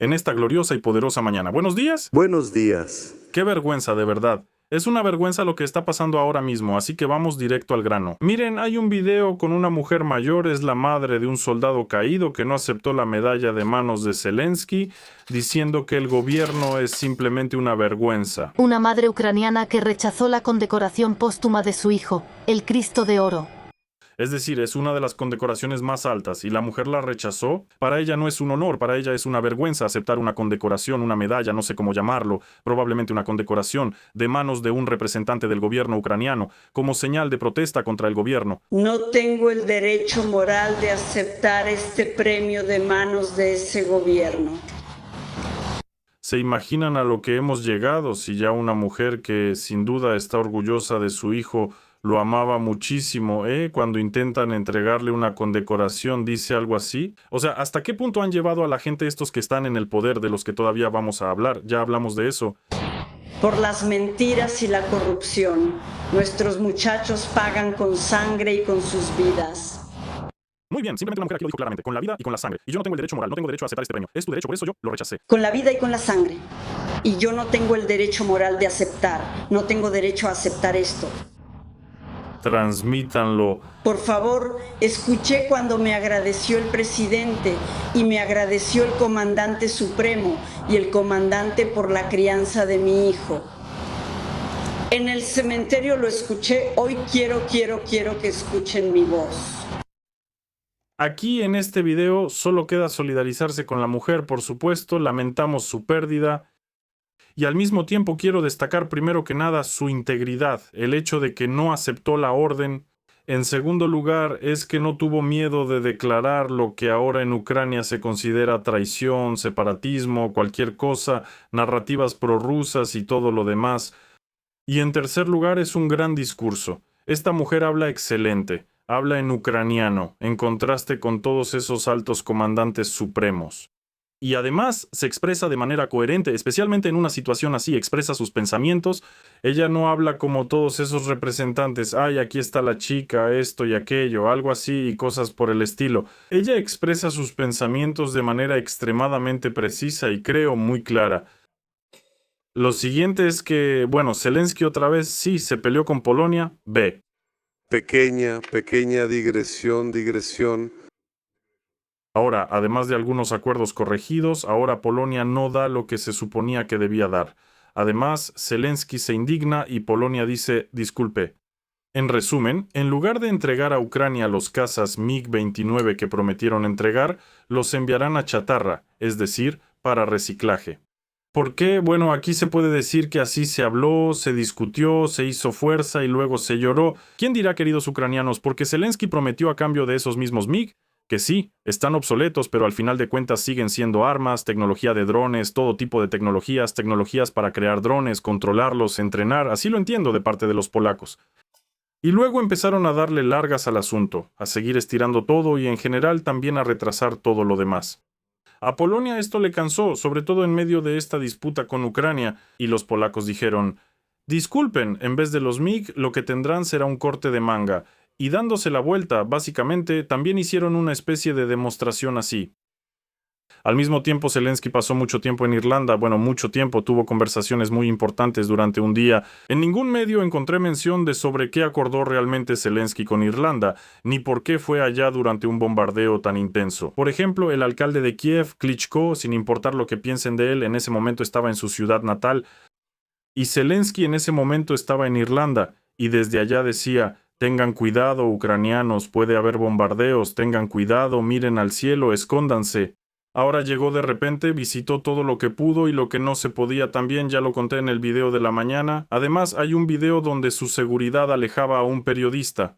en esta gloriosa y poderosa mañana. Buenos días. Buenos días. Qué vergüenza, de verdad. Es una vergüenza lo que está pasando ahora mismo, así que vamos directo al grano. Miren, hay un video con una mujer mayor, es la madre de un soldado caído que no aceptó la medalla de manos de Zelensky, diciendo que el gobierno es simplemente una vergüenza. Una madre ucraniana que rechazó la condecoración póstuma de su hijo, el Cristo de Oro. Es decir, es una de las condecoraciones más altas y la mujer la rechazó. Para ella no es un honor, para ella es una vergüenza aceptar una condecoración, una medalla, no sé cómo llamarlo, probablemente una condecoración, de manos de un representante del gobierno ucraniano, como señal de protesta contra el gobierno. No tengo el derecho moral de aceptar este premio de manos de ese gobierno. ¿Se imaginan a lo que hemos llegado si ya una mujer que sin duda está orgullosa de su hijo lo amaba muchísimo, cuando intentan entregarle una condecoración, dice algo así? O sea, ¿hasta qué punto han llevado a la gente estos que están en el poder, de los que todavía vamos a hablar? Ya hablamos de eso. Por las mentiras y la corrupción, nuestros muchachos pagan con sangre y con sus vidas. Muy bien, simplemente la mujer aquí lo dijo claramente, con la vida y con la sangre. Y yo no tengo el derecho moral, no tengo derecho a aceptar este premio. Es tu derecho, por eso yo lo rechacé. Con la vida y con la sangre. Y yo no tengo el derecho moral de aceptar, no tengo derecho a aceptar esto. Transmítanlo. Por favor, escuché cuando me agradeció el presidente y me agradeció el comandante supremo y el comandante por la crianza de mi hijo. En el cementerio lo escuché, hoy quiero que escuchen mi voz. Aquí en este video solo queda solidarizarse con la mujer, por supuesto, lamentamos su pérdida. Y al mismo tiempo quiero destacar primero que nada su integridad, el hecho de que no aceptó la orden. En segundo lugar, es que no tuvo miedo de declarar lo que ahora en Ucrania se considera traición, separatismo, cualquier cosa, narrativas prorrusas y todo lo demás. Y en tercer lugar, es un gran discurso. Esta mujer habla excelente, habla en ucraniano, en contraste con todos esos altos comandantes supremos. Y además se expresa de manera coherente, especialmente en una situación así, expresa sus pensamientos. Ella no habla como todos esos representantes, ay, aquí está la chica, esto y aquello, algo así y cosas por el estilo. Ella expresa sus pensamientos de manera extremadamente precisa y creo muy clara. Lo siguiente es que, bueno, Zelensky otra vez sí se peleó con Polonia, B. Pequeña digresión. Ahora, además de algunos acuerdos corregidos, ahora Polonia no da lo que se suponía que debía dar. Además, Zelensky se indigna y Polonia dice, disculpe. En resumen, en lugar de entregar a Ucrania los cazas MiG-29 que prometieron entregar, los enviarán a chatarra, es decir, para reciclaje. ¿Por qué? Bueno, aquí se puede decir que así se habló, se discutió, se hizo fuerza y luego se lloró. ¿Quién dirá, queridos ucranianos, porque Zelensky prometió a cambio de esos mismos MiG? Que sí, están obsoletos, pero al final de cuentas siguen siendo armas, tecnología de drones, todo tipo de tecnologías para crear drones, controlarlos, entrenar, así lo entiendo de parte de los polacos. Y luego empezaron a darle largas al asunto, a seguir estirando todo y en general también a retrasar todo lo demás. A Polonia esto le cansó, sobre todo en medio de esta disputa con Ucrania, y los polacos dijeron, disculpen, en vez de los MiG, lo que tendrán será un corte de manga. Y dándose la vuelta, básicamente, también hicieron una especie de demostración así. Al mismo tiempo, Zelensky pasó mucho tiempo en Irlanda, mucho tiempo, tuvo conversaciones muy importantes durante un día. En ningún medio encontré mención de sobre qué acordó realmente Zelensky con Irlanda, ni por qué fue allá durante un bombardeo tan intenso. Por ejemplo, el alcalde de Kiev, Klitschko, sin importar lo que piensen de él, en ese momento estaba en su ciudad natal, y Zelensky en ese momento estaba en Irlanda, y desde allá decía, tengan cuidado, ucranianos, puede haber bombardeos, tengan cuidado, miren al cielo, escóndanse. Ahora llegó de repente, visitó todo lo que pudo y lo que no se podía también, ya lo conté en el video de la mañana. Además, hay un video donde su seguridad alejaba a un periodista.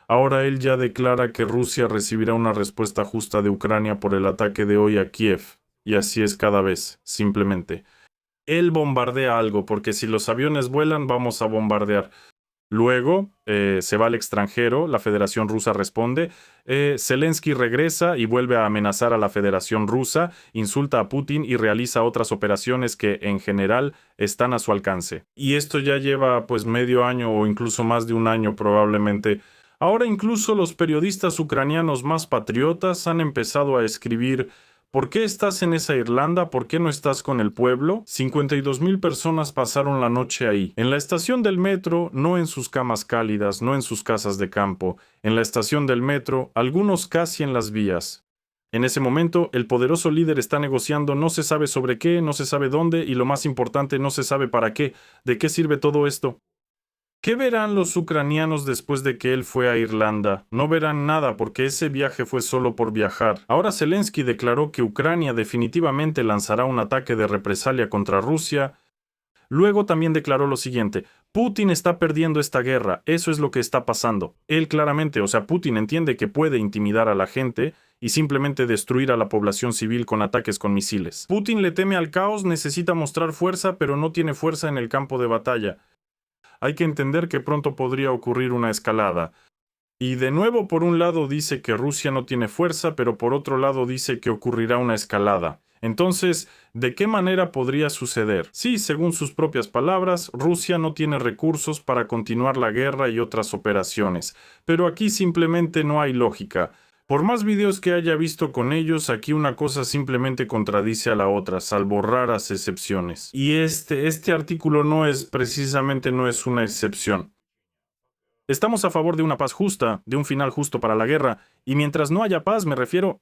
Ahora él ya declara que Rusia recibirá una respuesta justa de Ucrania por el ataque de hoy a Kiev. Y así es cada vez, simplemente. Él bombardea algo, porque si los aviones vuelan, vamos a bombardear. Luego se va al extranjero, la Federación Rusa responde, Zelensky regresa y vuelve a amenazar a la Federación Rusa, insulta a Putin y realiza otras operaciones que en general están a su alcance. Y esto ya lleva pues medio año o incluso más de un año probablemente. Ahora incluso los periodistas ucranianos más patriotas han empezado a escribir ¿Por qué estás en esa Irlanda? ¿Por qué no estás con el pueblo? 52,000 personas pasaron la noche ahí. En la estación del metro, no en sus camas cálidas, no en sus casas de campo. En la estación del metro, algunos casi en las vías. En ese momento, el poderoso líder está negociando, no se sabe sobre qué, no se sabe dónde y lo más importante, no se sabe para qué. ¿De qué sirve todo esto? ¿Qué verán los ucranianos después de que él fue a Irlanda? No verán nada porque ese viaje fue solo por viajar. Ahora Zelensky declaró que Ucrania definitivamente lanzará un ataque de represalia contra Rusia. Luego también declaró lo siguiente: Putin está perdiendo esta guerra, eso es lo que está pasando. Él claramente, Putin entiende que puede intimidar a la gente y simplemente destruir a la población civil con ataques con misiles. Putin le teme al caos, necesita mostrar fuerza, pero no tiene fuerza en el campo de batalla. Hay que entender que pronto podría ocurrir una escalada. Y de nuevo, por un lado dice que Rusia no tiene fuerza, pero por otro lado dice que ocurrirá una escalada. Entonces, ¿de qué manera podría suceder? Sí, según sus propias palabras, Rusia no tiene recursos para continuar la guerra y otras operaciones. Pero aquí simplemente no hay lógica. Por más videos que haya visto con ellos, aquí una cosa simplemente contradice a la otra, salvo raras excepciones. Y este artículo no es una excepción. Estamos a favor de una paz justa, de un final justo para la guerra, y mientras no haya paz,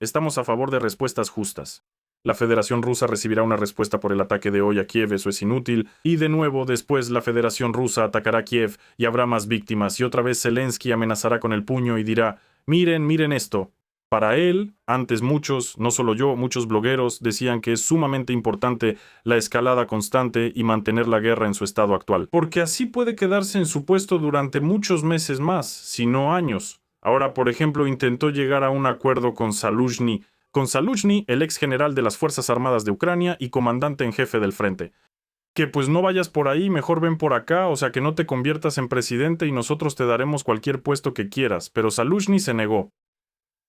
estamos a favor de respuestas justas. La Federación Rusa recibirá una respuesta por el ataque de hoy a Kiev, eso es inútil, y de nuevo después la Federación Rusa atacará Kiev y habrá más víctimas, y otra vez Zelensky amenazará con el puño y dirá: miren esto. Para él, antes muchos, no solo yo, muchos blogueros decían que es sumamente importante la escalada constante y mantener la guerra en su estado actual, porque así puede quedarse en su puesto durante muchos meses más, si no años. Ahora, por ejemplo, intentó llegar a un acuerdo con Zaluzhny, el ex general de las Fuerzas Armadas de Ucrania y comandante en jefe del frente. Que pues no vayas por ahí, mejor ven por acá, que no te conviertas en presidente y nosotros te daremos cualquier puesto que quieras, pero Zaluzhny se negó.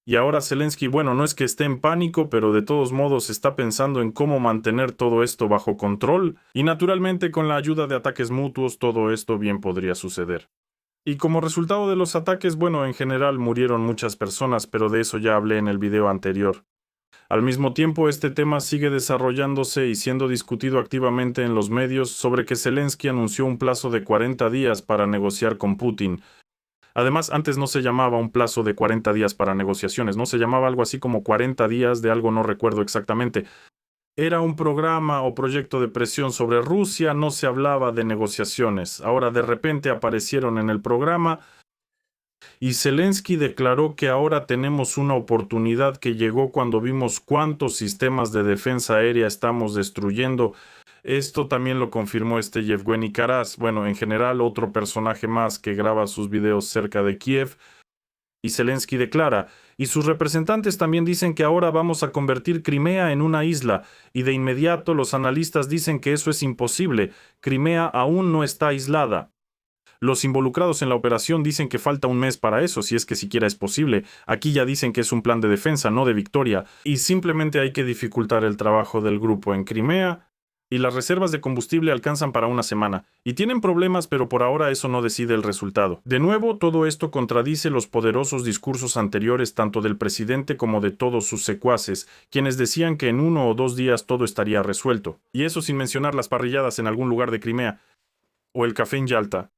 Y ahora Zelensky, no es que esté en pánico, pero de todos modos está pensando en cómo mantener todo esto bajo control, y naturalmente con la ayuda de ataques mutuos todo esto bien podría suceder. Y como resultado de los ataques, en general murieron muchas personas, pero de eso ya hablé en el video anterior. Al mismo tiempo, este tema sigue desarrollándose y siendo discutido activamente en los medios sobre que Zelensky anunció un plazo de 40 días para negociar con Putin. Además, antes no se llamaba un plazo de 40 días para negociaciones, no se llamaba algo así como 40 días de algo, no recuerdo exactamente. Era un programa o proyecto de presión sobre Rusia, no se hablaba de negociaciones. Ahora de repente aparecieron en el programa y Zelensky declaró que ahora tenemos una oportunidad que llegó cuando vimos cuántos sistemas de defensa aérea estamos destruyendo. Esto también lo confirmó Yevgeny Karas, en general otro personaje más que graba sus videos cerca de Kiev. Y Zelensky declara, y sus representantes también dicen que ahora vamos a convertir Crimea en una isla, y de inmediato los analistas dicen que eso es imposible, Crimea aún no está aislada. Los involucrados en la operación dicen que falta un mes para eso, si es que siquiera es posible. Aquí ya dicen que es un plan de defensa, no de victoria, y simplemente hay que dificultar el trabajo del grupo en Crimea, y las reservas de combustible alcanzan para una semana. Y tienen problemas, pero por ahora eso no decide el resultado. De nuevo, todo esto contradice los poderosos discursos anteriores tanto del presidente como de todos sus secuaces, quienes decían que en 1 o 2 días todo estaría resuelto. Y eso sin mencionar las parrilladas en algún lugar de Crimea, o el café en Yalta.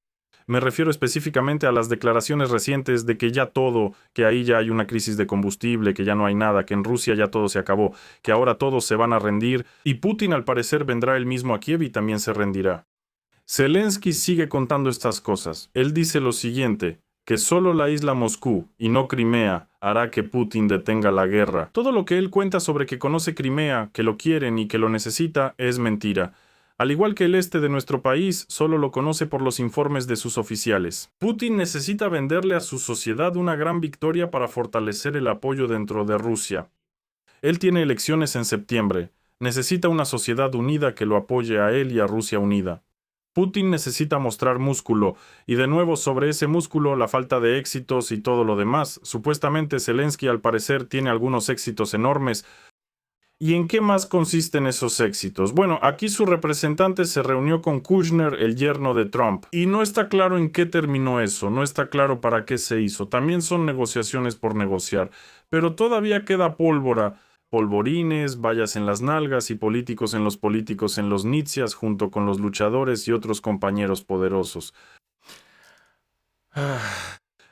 Me refiero específicamente a las declaraciones recientes de que que ahí ya hay una crisis de combustible, que ya no hay nada, que en Rusia ya todo se acabó, que ahora todos se van a rendir, y Putin al parecer vendrá él mismo a Kiev y también se rendirá. Zelensky sigue contando estas cosas. Él dice lo siguiente, que solo la isla Moscú, y no Crimea, hará que Putin detenga la guerra. Todo lo que él cuenta sobre que conoce Crimea, que lo quieren y que lo necesita, es mentira. Al igual que el este de nuestro país, solo lo conoce por los informes de sus oficiales. Putin necesita venderle a su sociedad una gran victoria para fortalecer el apoyo dentro de Rusia. Él tiene elecciones en septiembre. Necesita una sociedad unida que lo apoye a él y a Rusia unida. Putin necesita mostrar músculo, y de nuevo sobre ese músculo la falta de éxitos y todo lo demás. Supuestamente Zelensky al parecer tiene algunos éxitos enormes. ¿Y en qué más consisten esos éxitos? Aquí su representante se reunió con Kushner, el yerno de Trump, y no está claro en qué terminó eso, no está claro para qué se hizo. También son negociaciones por negociar, pero todavía queda pólvora. polvorines, vallas en las nalgas y políticos en los nitsias junto con los luchadores y otros compañeros poderosos.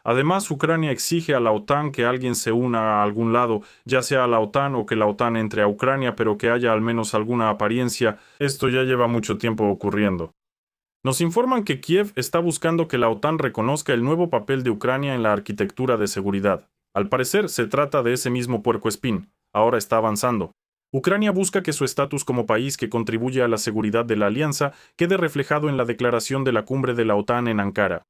Además, Ucrania exige a la OTAN que alguien se una a algún lado, ya sea a la OTAN o que la OTAN entre a Ucrania, pero que haya al menos alguna apariencia. Esto ya lleva mucho tiempo ocurriendo. Nos informan que Kiev está buscando que la OTAN reconozca el nuevo papel de Ucrania en la arquitectura de seguridad. Al parecer, se trata de ese mismo puercoespín. Ahora está avanzando. Ucrania busca que su estatus como país que contribuye a la seguridad de la alianza quede reflejado en la declaración de la cumbre de la OTAN en Ankara.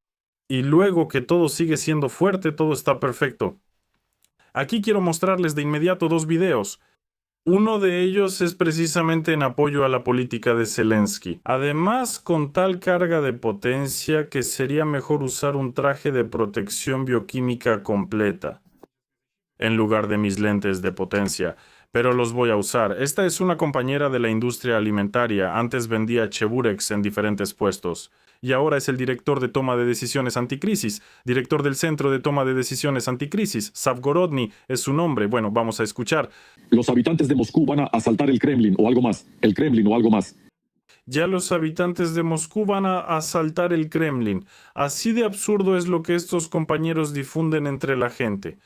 Y luego que todo sigue siendo fuerte, todo está perfecto. Aquí quiero mostrarles de inmediato 2 videos. Uno de ellos es precisamente en apoyo a la política de Zelensky. Además, con tal carga de potencia que sería mejor usar un traje de protección bioquímica completa, en lugar de mis lentes de potencia. Pero los voy a usar. Esta es una compañera de la industria alimentaria. Antes vendía Cheburex en diferentes puestos. Y ahora es el director de toma de decisiones anticrisis, director del Centro de Toma de Decisiones Anticrisis. Zavgorodny es su nombre. Bueno, vamos a escuchar. Los habitantes de Moscú van a asaltar el Kremlin o algo más. El Kremlin o algo más. Ya los habitantes de Moscú van a asaltar el Kremlin. Así de absurdo es lo que estos compañeros difunden entre la gente.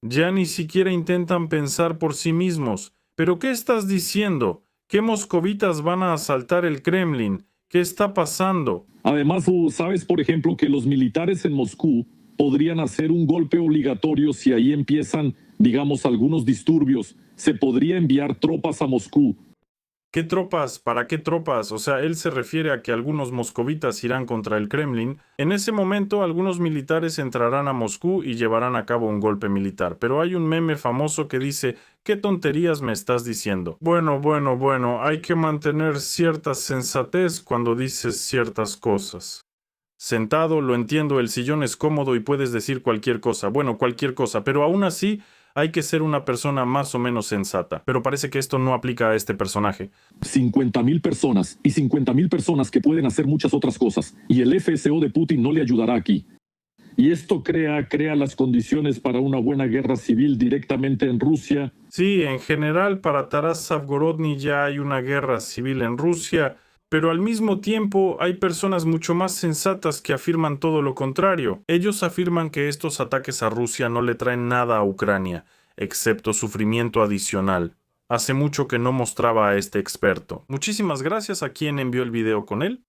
Ya ni siquiera intentan pensar por sí mismos. ¿Pero qué estás diciendo? ¿Qué moscovitas van a asaltar el Kremlin? ¿Qué está pasando? Además, tú sabes, por ejemplo, que los militares en Moscú podrían hacer un golpe obligatorio si ahí empiezan, digamos, algunos disturbios. Se podría enviar tropas a Moscú. ¿Qué tropas? ¿Para qué tropas? O sea, él se refiere a que algunos moscovitas irán contra el Kremlin. En ese momento, algunos militares entrarán a Moscú y llevarán a cabo un golpe militar. Pero hay un meme famoso que dice, ¿qué tonterías me estás diciendo? Bueno, hay que mantener cierta sensatez cuando dices ciertas cosas. Sentado, lo entiendo, el sillón es cómodo y puedes decir cualquier cosa. Bueno, cualquier cosa, pero aún así hay que ser una persona más o menos sensata. Pero parece que esto no aplica a este personaje. 50.000 personas y 50.000 personas que pueden hacer muchas otras cosas. Y el FSO de Putin no le ayudará aquí. Y esto crea las condiciones para una buena guerra civil directamente en Rusia. Sí, en general para Taras Zavgorodny ya hay una guerra civil en Rusia, pero al mismo tiempo hay personas mucho más sensatas que afirman todo lo contrario. Ellos afirman que estos ataques a Rusia no le traen nada a Ucrania, excepto sufrimiento adicional. Hace mucho que no mostraba a este experto. Muchísimas gracias a quien envió el video con él.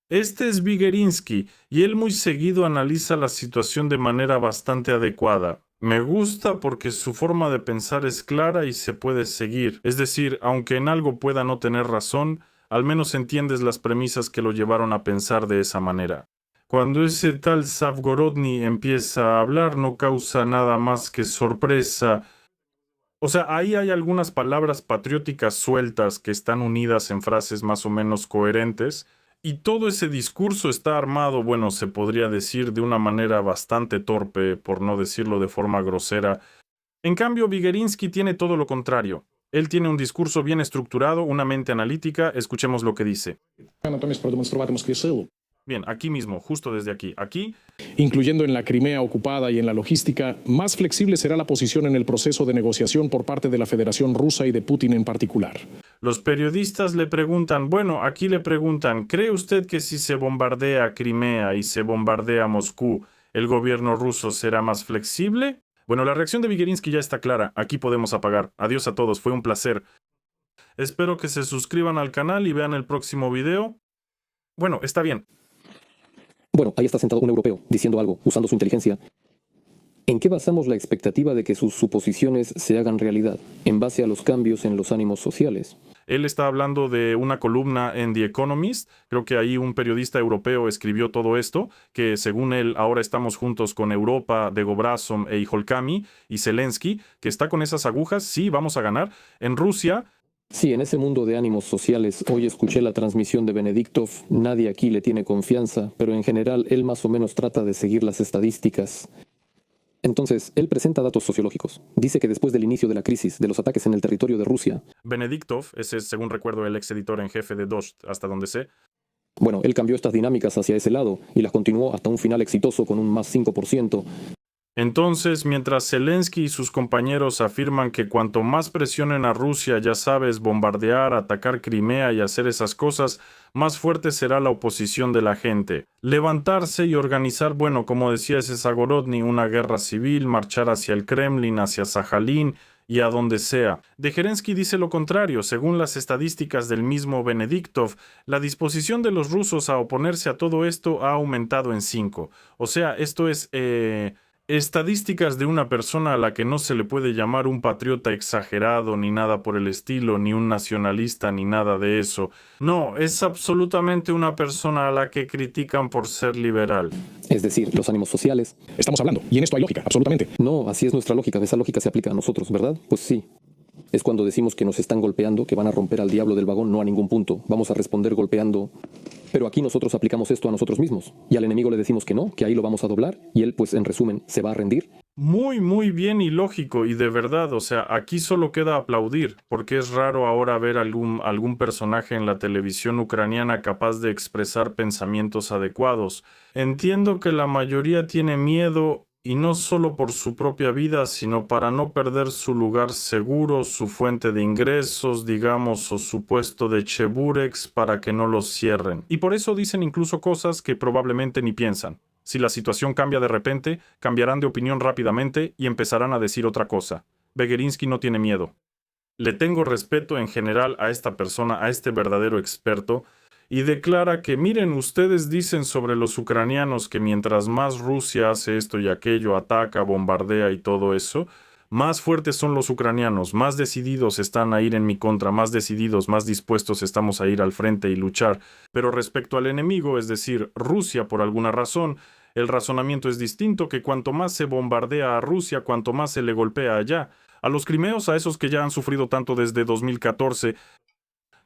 Este es Vigerinsky, y él muy seguido analiza la situación de manera bastante adecuada. Me gusta porque su forma de pensar es clara y se puede seguir. Es decir, aunque en algo pueda no tener razón, al menos entiendes las premisas que lo llevaron a pensar de esa manera. Cuando ese tal Zavgorodny empieza a hablar, no causa nada más que sorpresa. O sea, ahí hay algunas palabras patrióticas sueltas que están unidas en frases más o menos coherentes, y todo ese discurso está armado, bueno, se podría decir de una manera bastante torpe, por no decirlo de forma grosera. En cambio, Vigerinsky tiene todo lo contrario. Él tiene un discurso bien estructurado, una mente analítica. Escuchemos lo que dice. Bien, aquí mismo, justo desde aquí. Aquí, incluyendo en la Crimea ocupada y en la logística, más flexible será la posición en el proceso de negociación por parte de la Federación Rusa y de Putin en particular. Los periodistas le preguntan, aquí le preguntan, ¿cree usted que si se bombardea Crimea y se bombardea Moscú, el gobierno ruso será más flexible? Bueno, la reacción de Vigerinsky ya está clara. Aquí podemos apagar. Adiós a todos, fue un placer. Espero que se suscriban al canal y vean el próximo video. Bueno, está bien. Bueno, ahí está sentado un europeo, diciendo algo, usando su inteligencia. ¿En qué basamos la expectativa de que sus suposiciones se hagan realidad? En base a los cambios en los ánimos sociales. Él está hablando de una columna en The Economist. Creo que ahí un periodista europeo escribió todo esto, que según él ahora estamos juntos con Europa, Degobrasom e Ijolkami y Zelensky, que está con esas agujas, sí, vamos a ganar. En Rusia... Sí, en ese mundo de ánimos sociales, hoy escuché la transmisión de Benediktov, nadie aquí le tiene confianza, pero en general él más o menos trata de seguir las estadísticas. Entonces, él presenta datos sociológicos. Dice que después del inicio de la crisis, de los ataques en el territorio de Rusia... Benediktov, ese es, según recuerdo, el ex editor en jefe de Dost, hasta donde sé. Bueno, él cambió estas dinámicas hacia ese lado y las continuó hasta un final exitoso con un más 5%. Entonces, mientras Zelensky y sus compañeros afirman que cuanto más presionen a Rusia, ya sabes, bombardear, atacar Crimea y hacer esas cosas, más fuerte será la oposición de la gente. Levantarse y organizar, bueno, como decía ese Zagorodny, una guerra civil, marchar hacia el Kremlin, hacia Sajalín y a donde sea. De Kerensky dice lo contrario. Según las estadísticas del mismo Benediktov, la disposición de los rusos a oponerse a todo esto ha aumentado en 5. O sea, esto es estadísticas de una persona a la que no se le puede llamar un patriota exagerado ni nada por el estilo, ni un nacionalista ni nada de eso. No, es absolutamente una persona a la que critican por ser liberal. Es decir, los ánimos sociales. Estamos hablando, y en esto hay lógica, absolutamente. No, así es nuestra lógica. Esa lógica se aplica a nosotros, ¿verdad? Pues sí. Es cuando decimos que nos están golpeando, que van a romper al diablo del vagón, no a ningún punto. Vamos a responder golpeando. Pero aquí nosotros aplicamos esto a nosotros mismos. Y al enemigo le decimos que no, que ahí lo vamos a doblar. Y él, pues en resumen, se va a rendir. Muy bien y lógico, y de verdad, o sea, aquí solo queda aplaudir, porque es raro ahora ver algún personaje en la televisión ucraniana capaz de expresar pensamientos adecuados. Entiendo que la mayoría tiene miedo, y no solo por su propia vida, sino para no perder su lugar seguro, su fuente de ingresos, digamos, o su puesto de cheburex para que no los cierren. Y por eso dicen incluso cosas que probablemente ni piensan. Si la situación cambia de repente, cambiarán de opinión rápidamente y empezarán a decir otra cosa. Begerinsky no tiene miedo. Le tengo respeto en general a esta persona, a este verdadero experto, y declara que, miren, ustedes dicen sobre los ucranianos que mientras más Rusia hace esto y aquello, ataca, bombardea y todo eso, más fuertes son los ucranianos, más decididos están a ir en mi contra, más decididos, más dispuestos estamos a ir al frente y luchar. Pero respecto al enemigo, es decir, Rusia, por alguna razón, el razonamiento es distinto, que cuanto más se bombardea a Rusia, cuanto más se le golpea allá. A los crimeos, a esos que ya han sufrido tanto desde 2014,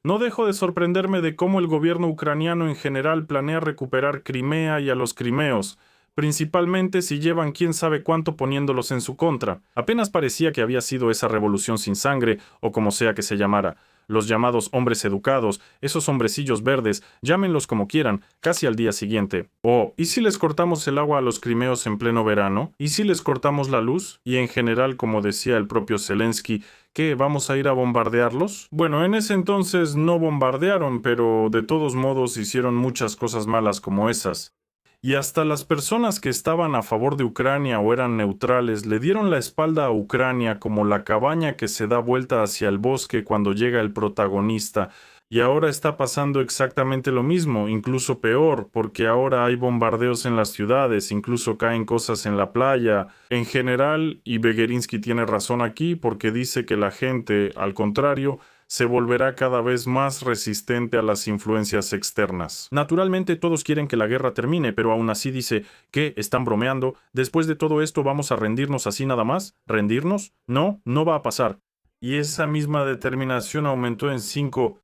no dejo de sorprenderme de cómo el gobierno ucraniano en general planea recuperar Crimea y a los crimeos, principalmente si llevan quién sabe cuánto poniéndolos en su contra. Apenas parecía que había sido esa revolución sin sangre, o como sea que se llamara. Los llamados hombres educados, esos hombrecillos verdes, llámenlos como quieran, casi al día siguiente. ¿Y si les cortamos el agua a los crimeos en pleno verano? ¿Y si les cortamos la luz? Y en general, como decía el propio Zelensky, ¿qué, vamos a ir a bombardearlos? Bueno, en ese entonces no bombardearon, pero de todos modos hicieron muchas cosas malas como esas. Y hasta las personas que estaban a favor de Ucrania o eran neutrales le dieron la espalda a Ucrania como la cabaña que se da vuelta hacia el bosque cuando llega el protagonista. Y ahora está pasando exactamente lo mismo, incluso peor, porque ahora hay bombardeos en las ciudades, incluso caen cosas en la playa. En general, y Begerinsky tiene razón aquí, porque dice que la gente, al contrario, se volverá cada vez más resistente a las influencias externas. Naturalmente todos quieren que la guerra termine, pero aún así dice, ¿qué? ¿Están bromeando? ¿Después de todo esto vamos a rendirnos así nada más? ¿Rendirnos? No, no va a pasar. Y esa misma determinación aumentó en 5.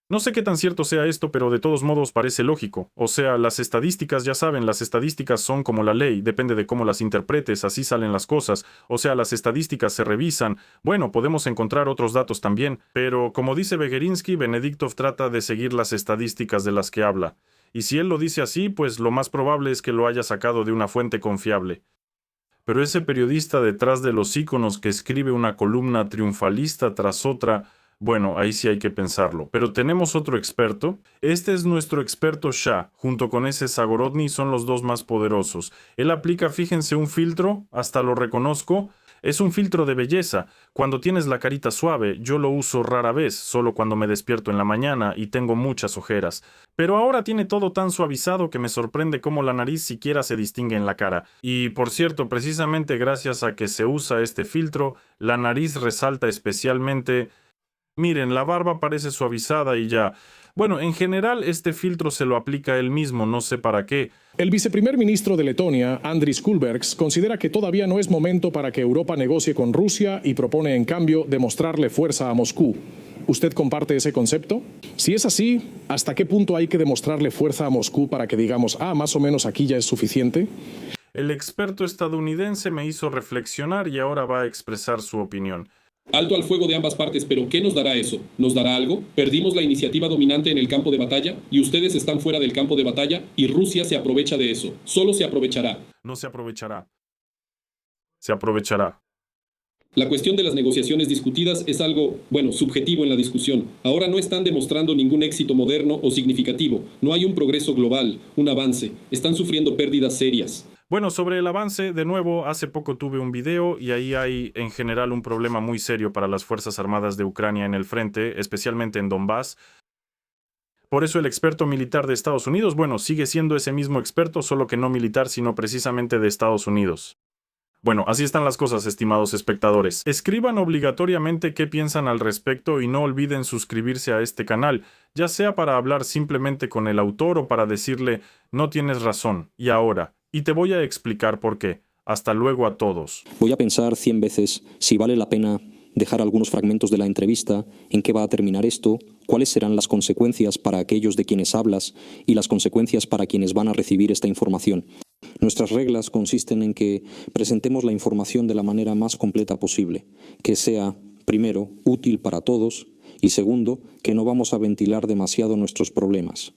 No sé qué tan cierto sea esto, pero de todos modos parece lógico. O sea, las estadísticas, ya saben, las estadísticas son como la ley, depende de cómo las interpretes, así salen las cosas. O sea, las estadísticas se revisan. Bueno, podemos encontrar otros datos también, pero como dice Begerinsky, Benediktov trata de seguir las estadísticas de las que habla. Y si él lo dice así, pues lo más probable es que lo haya sacado de una fuente confiable. Pero ese periodista detrás de los íconos que escribe una columna triunfalista tras otra, bueno, ahí sí hay que pensarlo. Pero tenemos otro experto. Este es nuestro experto Shah. Junto con ese Zagorodny son los dos más poderosos. Él aplica, fíjense, un filtro, hasta lo reconozco. Es un filtro de belleza. Cuando tienes la carita suave, yo lo uso rara vez, solo cuando me despierto en la mañana y tengo muchas ojeras. Pero ahora tiene todo tan suavizado que me sorprende cómo la nariz siquiera se distingue en la cara. Y, por cierto, precisamente gracias a que se usa este filtro, la nariz resalta especialmente. Miren, la barba parece suavizada y ya. Bueno, en general este filtro se lo aplica él mismo, no sé para qué. El viceprimer ministro de Letonia, Andris Kulbergs, considera que todavía no es momento para que Europa negocie con Rusia y propone, en cambio, demostrarle fuerza a Moscú. ¿Usted comparte ese concepto? Si es así, ¿hasta qué punto hay que demostrarle fuerza a Moscú para que digamos, más o menos aquí ya es suficiente? El experto estadounidense me hizo reflexionar y ahora va a expresar su opinión. Alto al fuego de ambas partes, pero ¿qué nos dará eso? ¿Nos dará algo? Perdimos la iniciativa dominante en el campo de batalla y ustedes están fuera del campo de batalla y Rusia se aprovecha de eso. Solo se aprovechará. No se aprovechará. Se aprovechará. La cuestión de las negociaciones discutidas es algo, subjetivo en la discusión. Ahora no están demostrando ningún éxito moderno o significativo. No hay un progreso global, un avance. Están sufriendo pérdidas serias. Bueno, sobre el avance, de nuevo, hace poco tuve un video y ahí hay en general un problema muy serio para las Fuerzas Armadas de Ucrania en el frente, especialmente en Donbass. Por eso el experto militar de Estados Unidos, sigue siendo ese mismo experto, solo que no militar, sino precisamente de Estados Unidos. Bueno, así están las cosas, estimados espectadores. Escriban obligatoriamente qué piensan al respecto y no olviden suscribirse a este canal, ya sea para hablar simplemente con el autor o para decirle, no tienes razón, y ahora, y te voy a explicar por qué. Hasta luego a todos. Voy a pensar 100 veces si vale la pena dejar algunos fragmentos de la entrevista, en qué va a terminar esto, cuáles serán las consecuencias para aquellos de quienes hablas y las consecuencias para quienes van a recibir esta información. Nuestras reglas consisten en que presentemos la información de la manera más completa posible, que sea, primero, útil para todos y segundo, que no vamos a ventilar demasiado nuestros problemas.